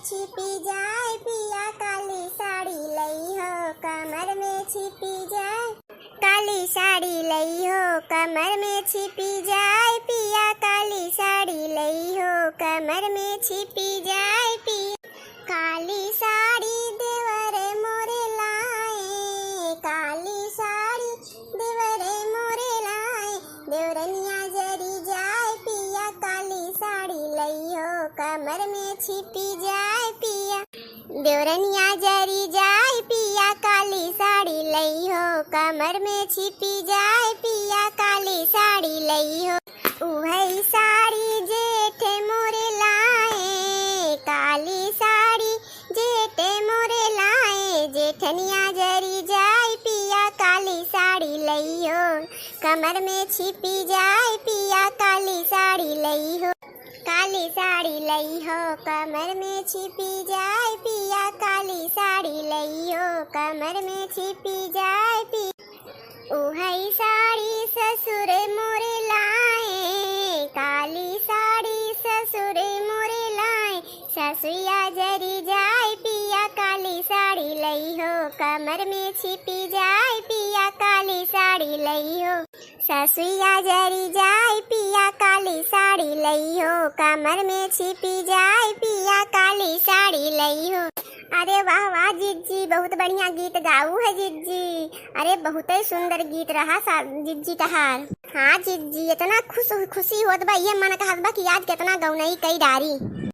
छिपी जाए पिया काली साड़ी लई हो कमर में छिपी जाए। काली साड़ी लई हो कमर में छिपी जाए पिया काली साड़ी लई हो कमर में छिपी जाए पिया। काली साड़ी देवरे मोरे लाए, काली साड़ी देवरे मोरे लाए। देवरनिया जरी जाए पिया काली साड़ी लई हो कमर में छिपी जाए पिया। देवरनिया जरी जाए पिया काली साड़ी लई हो कमर में छिपी जाए पिया काली साड़ी लई हो। उहई साड़ी जेठे मोरे लाए, काली साड़ी जेठे मोरे लाए। जेठनिया जरी जाए पिया काली साड़ी लई हो कमर में छिपी जाए पिया काली साड़ी लई हो। काली साड़ी लई हो कमर में छिपी जाए पिया काली साड़ी लई हो कमर में छिपी जाए पिया। उहई साड़ी ससुर मोरे लाए, काली साड़ी ससुर मोरे लाए। ससुया जरी जाए पिया काली साड़ी लई हो कमर में छिपी जाए पिया काली साड़ी लई हो। ससुया जरी जाए पिया काली साड़ी लई हो कमर में छिपी जाए पिया काली साड़ी लई हो। अरे वाह वाह जिज्जी, बहुत बढ़िया गीत गाऊ है जिज्जी। अरे बहुत ही सुंदर गीत रहा जिज्जी तहार। हाँ जिज्जी, इतना खुशी होत बा ये मन कहत बा कि आज कितना गौनई कई डारी।